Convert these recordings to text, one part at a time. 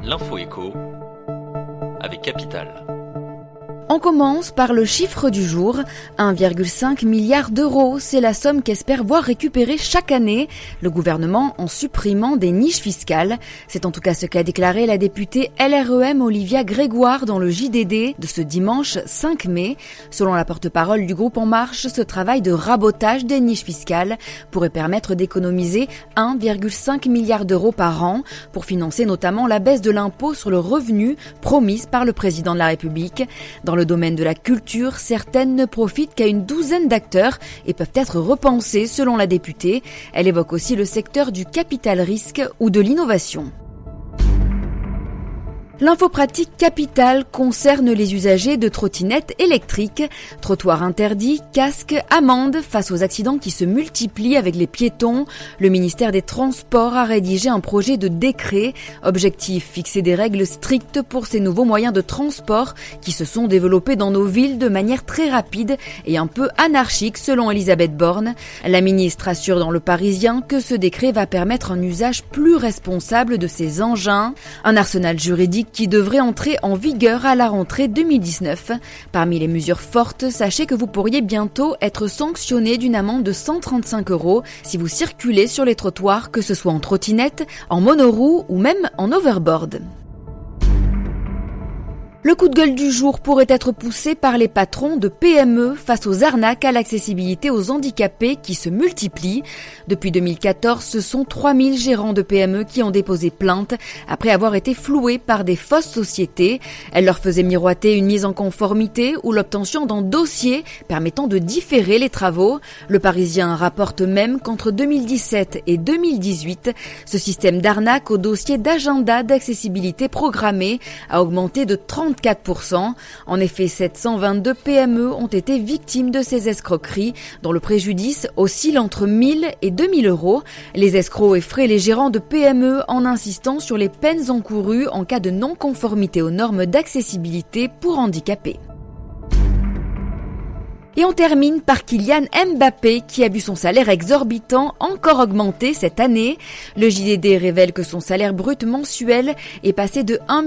L'info écho avec Capital. On commence par le chiffre du jour, 1,5 milliard d'euros, c'est la somme qu'espère voir récupérer chaque année le gouvernement en supprimant des niches fiscales. C'est en tout cas ce qu'a déclaré la députée LREM Olivia Grégoire dans le JDD de ce dimanche 5 mai. Selon la porte-parole du groupe En Marche, ce travail de rabotage des niches fiscales pourrait permettre d'économiser 1,5 milliard d'euros par an pour financer notamment la baisse de l'impôt sur le revenu promise par le président de la République. Dans le domaine de la culture, certaines ne profitent qu'à une douzaine d'acteurs et peuvent être repensées selon la députée. Elle évoque aussi le secteur du capital risque ou de l'innovation. L'info pratique Capital concerne les usagers de trottinettes électriques. Trottoirs interdits, casques, amendes face aux accidents qui se multiplient avec les piétons. Le ministère des Transports a rédigé un projet de décret. Objectif, fixer des règles strictes pour ces nouveaux moyens de transport qui se sont développés dans nos villes de manière très rapide et un peu anarchique selon Elisabeth Borne. La ministre assure dans Le Parisien que ce décret va permettre un usage plus responsable de ces engins. Un arsenal juridique qui devrait entrer en vigueur à la rentrée 2019. Parmi les mesures fortes, sachez que vous pourriez bientôt être sanctionné d'une amende de 135 € si vous circulez sur les trottoirs, que ce soit en trottinette, en monoroue ou même en overboard. Le coup de gueule du jour pourrait être poussé par les patrons de PME face aux arnaques à l'accessibilité aux handicapés qui se multiplient. Depuis 2014, ce sont 3000 gérants de PME qui ont déposé plainte après avoir été floués par des fausses sociétés. Elles leur faisaient miroiter une mise en conformité ou l'obtention d'un dossier permettant de différer les travaux. Le Parisien rapporte même qu'entre 2017 et 2018, ce système d'arnaque au dossier d'agenda d'accessibilité programmée a augmenté de 34%. En effet, 722 PME ont été victimes de ces escroqueries, dont le préjudice oscille entre 1000 et 2000 €. Les escrocs effraient les gérants de PME en insistant sur les peines encourues en cas de non-conformité aux normes d'accessibilité pour handicapés. Et on termine par Kylian Mbappé qui a vu son salaire exorbitant encore augmenter cette année. Le JDD révèle que son salaire brut mensuel est passé de 1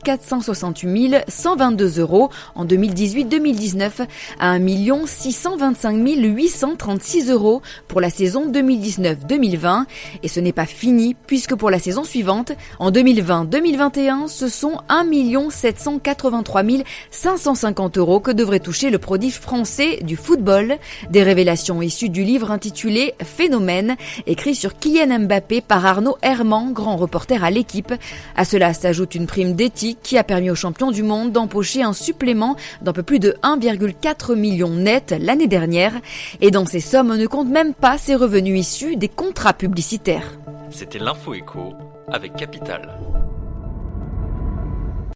468 122 € en 2018-2019 à 1 625 836 € pour la saison 2019-2020. Et ce n'est pas fini puisque pour la saison suivante, en 2020-2021, ce sont 1 783 550 € que devrait toucher le prodige français du football. Des révélations issues du livre intitulé Phénomène, écrit sur Kylian Mbappé par Arnaud Herman, grand reporter à l'Équipe. À cela s'ajoute une prime d'éthique qui a permis aux champions du monde d'empocher un supplément d'un peu plus de 1,4 million net l'année dernière. Et dans ces sommes, on ne compte même pas ses revenus issus des contrats publicitaires. C'était l'info écho avec Capital.